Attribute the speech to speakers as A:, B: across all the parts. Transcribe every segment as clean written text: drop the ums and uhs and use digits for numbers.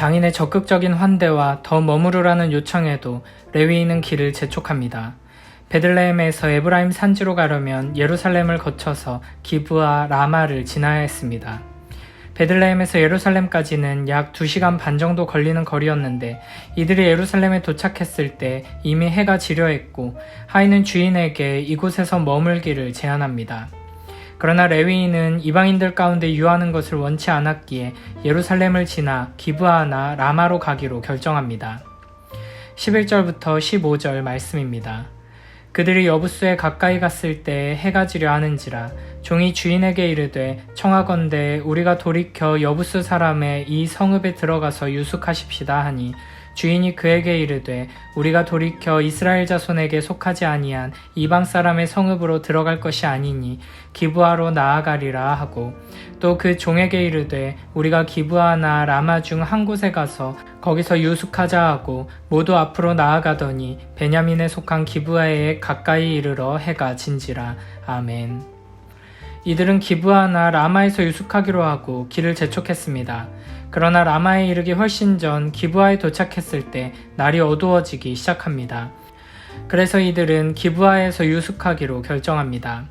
A: 장인의 적극적인 환대와 더 머무르라는 요청에도 레위인은 길을 재촉합니다. 베들레헴에서 에브라임 산지로 가려면 예루살렘을 거쳐서 기브아 라마를 지나야 했습니다. 베들레헴에서 예루살렘까지는 약 2시간 반 정도 걸리는 거리였는데 이들이 예루살렘에 도착했을 때 이미 해가 지려했고 하인은 주인에게 이곳에서 머물기를 제안합니다. 그러나 레위인은 이방인들 가운데 유하는 것을 원치 않았기에 예루살렘을 지나 기브아나 라마로 가기로 결정합니다. 11절부터 15절 말씀입니다. 그들이 여부수에 가까이 갔을 때 해가 지려 하는지라 종이 주인에게 이르되 청하건대 우리가 돌이켜 여부수 사람의 이 성읍에 들어가서 유숙하십시다 하니 주인이 그에게 이르되 우리가 돌이켜 이스라엘 자손에게 속하지 아니한 이방 사람의 성읍으로 들어갈 것이 아니니 기브아로 나아가리라 하고 또 그 종에게 이르되 우리가 기브아나 라마 중 한 곳에 가서 거기서 유숙하자 하고 모두 앞으로 나아가더니 베냐민에 속한 기브아에 가까이 이르러 해가 진지라. 아멘. 이들은 기브아나 라마에서 유숙하기로 하고 길을 재촉했습니다. 그러나 라마에 이르기 훨씬 전 기브아에 도착했을 때 날이 어두워지기 시작합니다. 그래서 이들은 기브아에서 유숙하기로 결정합니다.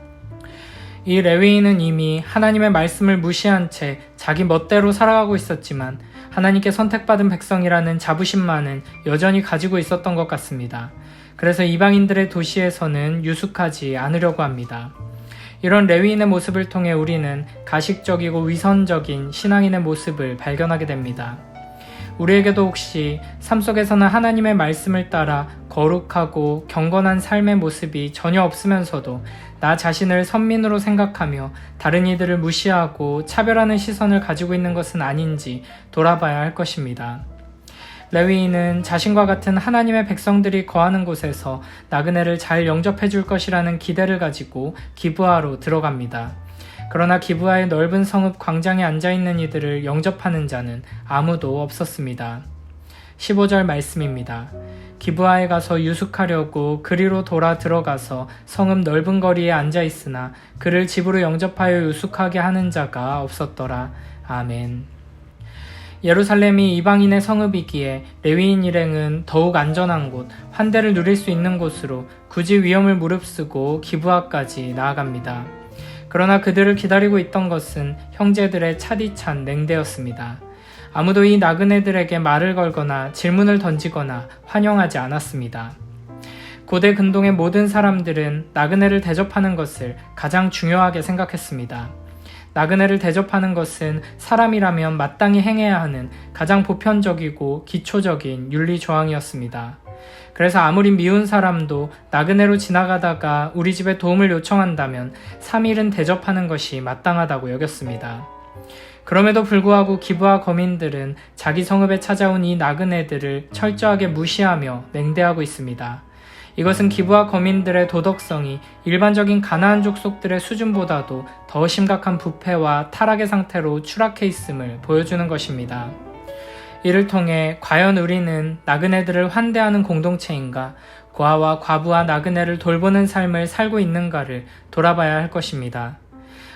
A: 이 레위인은 이미 하나님의 말씀을 무시한 채 자기 멋대로 살아가고 있었지만 하나님께 선택받은 백성이라는 자부심만은 여전히 가지고 있었던 것 같습니다. 그래서 이방인들의 도시에서는 유숙하지 않으려고 합니다. 이런 레위인의 모습을 통해 우리는 가식적이고 위선적인 신앙인의 모습을 발견하게 됩니다. 우리에게도 혹시 삶 속에서는 하나님의 말씀을 따라 거룩하고 경건한 삶의 모습이 전혀 없으면서도 나 자신을 선민으로 생각하며 다른 이들을 무시하고 차별하는 시선을 가지고 있는 것은 아닌지 돌아봐야 할 것입니다. 레위인은 자신과 같은 하나님의 백성들이 거하는 곳에서 나그네를 잘 영접해 줄 것이라는 기대를 가지고 기브아로 들어갑니다. 그러나 기브아의 넓은 성읍 광장에 앉아있는 이들을 영접하는 자는 아무도 없었습니다. 15절 말씀입니다. 기브아에 가서 유숙하려고 그리로 돌아 들어가서 성읍 넓은 거리에 앉아있으나 그를 집으로 영접하여 유숙하게 하는 자가 없었더라. 아멘. 예루살렘이 이방인의 성읍이기에 레위인 일행은 더욱 안전한 곳, 환대를 누릴 수 있는 곳으로 굳이 위험을 무릅쓰고 기브아까지 나아갑니다. 그러나 그들을 기다리고 있던 것은 형제들의 차디찬 냉대였습니다. 아무도 이 나그네들에게 말을 걸거나 질문을 던지거나 환영하지 않았습니다. 고대 근동의 모든 사람들은 나그네를 대접하는 것을 가장 중요하게 생각했습니다. 나그네를 대접하는 것은 사람이라면 마땅히 행해야 하는 가장 보편적이고 기초적인 윤리 조항이었습니다. 그래서 아무리 미운 사람도 나그네로 지나가다가 우리 집에 도움을 요청한다면 3일은 대접하는 것이 마땅하다고 여겼습니다. 그럼에도 불구하고 기브아 거민들은 자기 성읍에 찾아온 이 나그네들을 철저하게 무시하며 냉대하고 있습니다. 이것은 기브아 거민들의 도덕성이 일반적인 가나안 족속들의 수준보다도 더 심각한 부패와 타락의 상태로 추락해 있음을 보여주는 것입니다. 이를 통해 과연 우리는 나그네들을 환대하는 공동체인가, 고아와 과부와 나그네를 돌보는 삶을 살고 있는가를 돌아봐야 할 것입니다.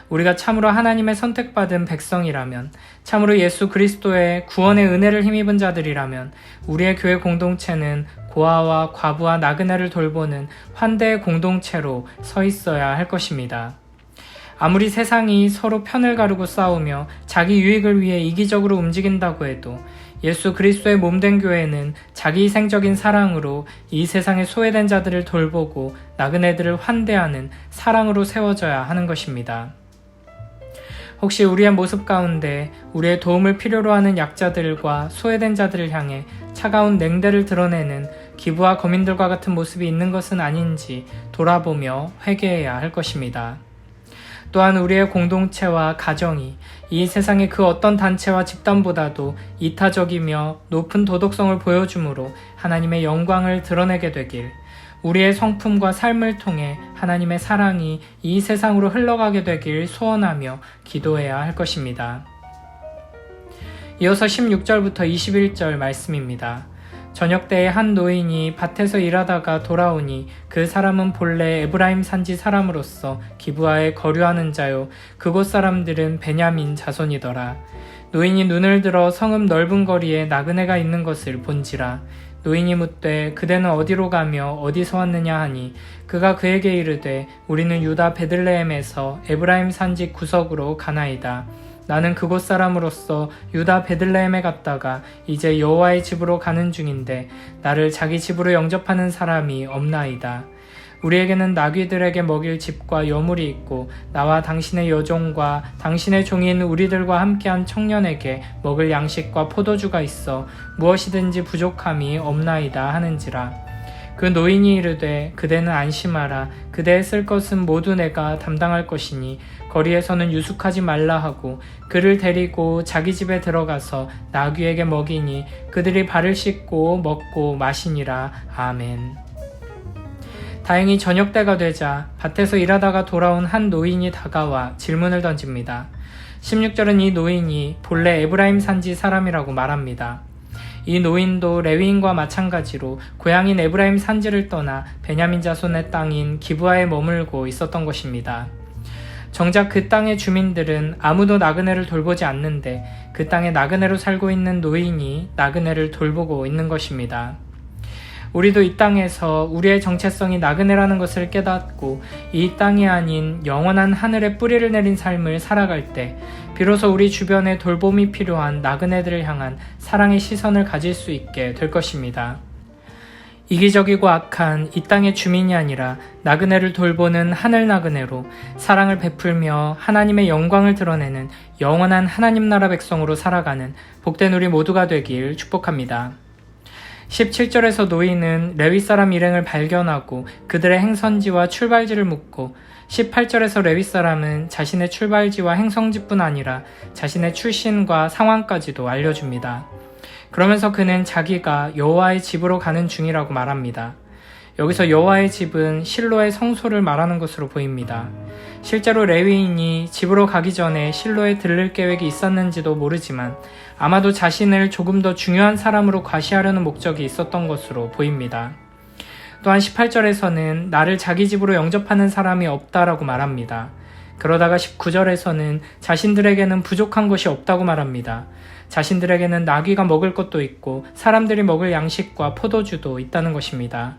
A: 우리가 참으로 하나님의 선택받은 백성이라면, 참으로 예수 그리스도의 구원의 은혜를 힘입은 자들이라면 우리의 교회 공동체는 고아와 과부와 나그네를 돌보는 환대의 공동체로 서 있어야 할 것입니다. 아무리 세상이 서로 편을 가르고 싸우며 자기 유익을 위해 이기적으로 움직인다고 해도 예수 그리스도의 몸된 교회는 자기 희생적인 사랑으로 이 세상에 소외된 자들을 돌보고 나그네들을 환대하는 사랑으로 세워져야 하는 것입니다. 혹시 우리의 모습 가운데 우리의 도움을 필요로 하는 약자들과 소외된 자들을 향해 차가운 냉대를 드러내는 기브아 거민들과 같은 모습이 있는 것은 아닌지 돌아보며 회개해야 할 것입니다. 또한 우리의 공동체와 가정이 이 세상의 그 어떤 단체와 집단보다도 이타적이며 높은 도덕성을 보여주므로 하나님의 영광을 드러내게 되길, 우리의 성품과 삶을 통해 하나님의 사랑이 이 세상으로 흘러가게 되길 소원하며 기도해야 할 것입니다. 이어서 16절부터 21절 말씀입니다. 저녁 때에 한 노인이 밭에서 일하다가 돌아오니 그 사람은 본래 에브라임 산지 사람으로서 기브아에 거류하는 자요 그곳 사람들은 베냐민 자손이더라. 노인이 눈을 들어 성읍 넓은 거리에 나그네가 있는 것을 본지라. 노인이 묻되 그대는 어디로 가며 어디서 왔느냐 하니 그가 그에게 이르되 우리는 유다 베들레헴에서 에브라임 산지 구석으로 가나이다. 나는 그곳 사람으로서 유다 베들레헴에 갔다가 이제 여호와의 집으로 가는 중인데 나를 자기 집으로 영접하는 사람이 없나이다. 우리에게는 나귀들에게 먹일 집과 여물이 있고 나와 당신의 여종과 당신의 종인 우리들과 함께한 청년에게 먹을 양식과 포도주가 있어 무엇이든지 부족함이 없나이다 하는지라. 그 노인이 이르되 그대는 안심하라. 그대의 쓸 것은 모두 내가 담당할 것이니 거리에서는 유숙하지 말라 하고 그를 데리고 자기 집에 들어가서 나귀에게 먹이니 그들이 발을 씻고 먹고 마시니라. 아멘. 다행히 저녁 때가 되자 밭에서 일하다가 돌아온 한 노인이 다가와 질문을 던집니다. 16절은 이 노인이 본래 에브라임 산지 사람이라고 말합니다. 이 노인도 레위인과 마찬가지로 고향인 에브라임 산지를 떠나 베냐민 자손의 땅인 기브아에 머물고 있었던 것입니다. 정작 그 땅의 주민들은 아무도 나그네를 돌보지 않는데 그 땅에 나그네로 살고 있는 노인이 나그네를 돌보고 있는 것입니다. 우리도 이 땅에서 우리의 정체성이 나그네라는 것을 깨닫고 이 땅이 아닌 영원한 하늘에 뿌리를 내린 삶을 살아갈 때 비로소 우리 주변에 돌봄이 필요한 나그네들을 향한 사랑의 시선을 가질 수 있게 될 것입니다. 이기적이고 악한 이 땅의 주민이 아니라 나그네를 돌보는 하늘 나그네로 사랑을 베풀며 하나님의 영광을 드러내는 영원한 하나님 나라 백성으로 살아가는 복된 우리 모두가 되길 축복합니다. 17절에서 노인은 레위 사람 일행을 발견하고 그들의 행선지와 출발지를 묻고 18절에서 레위 사람은 자신의 출발지와 행성지뿐 아니라 자신의 출신과 상황까지도 알려줍니다. 그러면서 그는 자기가 여호와의 집으로 가는 중이라고 말합니다. 여기서 여호와의 집은 실로의 성소를 말하는 것으로 보입니다. 실제로 레위인이 집으로 가기 전에 실로에 들를 계획이 있었는지도 모르지만 아마도 자신을 조금 더 중요한 사람으로 과시하려는 목적이 있었던 것으로 보입니다. 또한 18절에서는 나를 자기 집으로 영접하는 사람이 없다라고 말합니다. 그러다가 19절에서는 자신들에게는 부족한 것이 없다고 말합니다. 자신들에게는 나귀가 먹을 것도 있고 사람들이 먹을 양식과 포도주도 있다는 것입니다.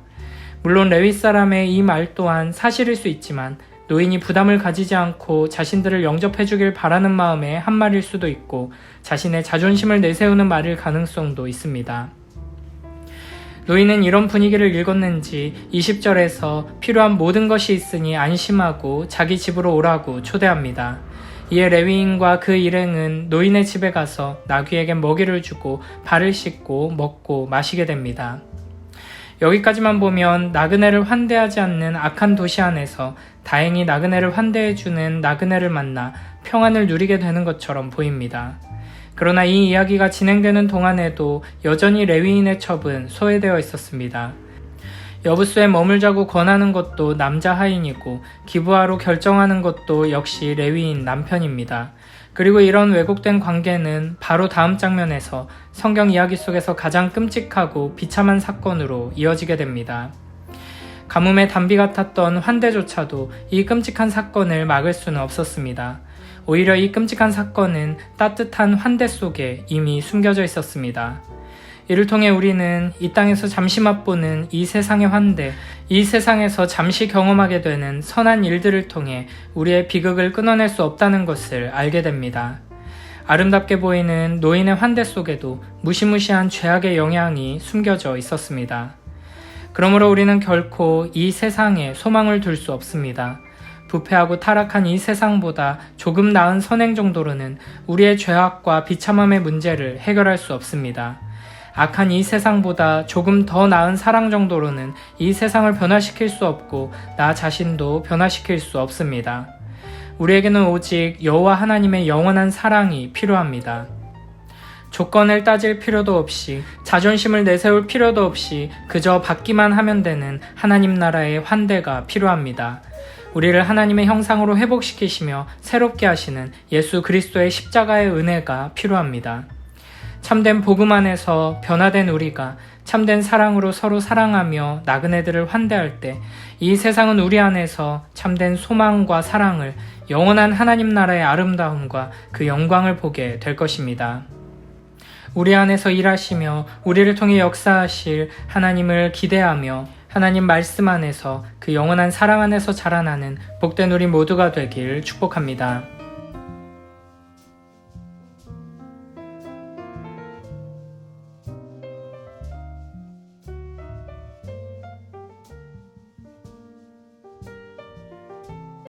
A: 물론 레위 사람의 이 말 또한 사실일 수 있지만 노인이 부담을 가지지 않고 자신들을 영접해 주길 바라는 마음의 한 말일 수도 있고 자신의 자존심을 내세우는 말일 가능성도 있습니다. 노인은 이런 분위기를 읽었는지 20절에서 필요한 모든 것이 있으니 안심하고 자기 집으로 오라고 초대합니다. 이에 레위인과 그 일행은 노인의 집에 가서 나귀에게 먹이를 주고 발을 씻고 먹고 마시게 됩니다. 여기까지만 보면 나그네를 환대하지 않는 악한 도시 안에서 다행히 나그네를 환대해주는 나그네를 만나 평안을 누리게 되는 것처럼 보입니다. 그러나 이 이야기가 진행되는 동안에도 여전히 레위인의 첩은 소외되어 있었습니다. 여부수에 머물자고 권하는 것도 남자 하인이고 기브아로 결정하는 것도 역시 레위인 남편입니다. 그리고 이런 왜곡된 관계는 바로 다음 장면에서 성경 이야기 속에서 가장 끔찍하고 비참한 사건으로 이어지게 됩니다. 가뭄의 단비 같았던 환대조차도 이 끔찍한 사건을 막을 수는 없었습니다. 오히려 이 끔찍한 사건은 따뜻한 환대 속에 이미 숨겨져 있었습니다. 이를 통해 우리는 이 땅에서 잠시 맛보는 이 세상의 환대, 이 세상에서 잠시 경험하게 되는 선한 일들을 통해 우리의 비극을 끊어낼 수 없다는 것을 알게 됩니다. 아름답게 보이는 노인의 환대 속에도 무시무시한 죄악의 영향이 숨겨져 있었습니다. 그러므로 우리는 결코 이 세상에 소망을 둘 수 없습니다. 부패하고 타락한 이 세상보다 조금 나은 선행 정도로는 우리의 죄악과 비참함의 문제를 해결할 수 없습니다. 악한 이 세상보다 조금 더 나은 사랑 정도로는 이 세상을 변화시킬 수 없고 나 자신도 변화시킬 수 없습니다. 우리에게는 오직 여호와 하나님의 영원한 사랑이 필요합니다. 조건을 따질 필요도 없이 자존심을 내세울 필요도 없이 그저 받기만 하면 되는 하나님 나라의 환대가 필요합니다. 우리를 하나님의 형상으로 회복시키시며 새롭게 하시는 예수 그리스도의 십자가의 은혜가 필요합니다. 참된 복음 안에서 변화된 우리가 참된 사랑으로 서로 사랑하며 나그네들을 환대할 때 이 세상은 우리 안에서 참된 소망과 사랑을, 영원한 하나님 나라의 아름다움과 그 영광을 보게 될 것입니다. 우리 안에서 일하시며 우리를 통해 역사하실 하나님을 기대하며 하나님 말씀 안에서 그 영원한 사랑 안에서 자라나는 복된 우리 모두가 되길 축복합니다.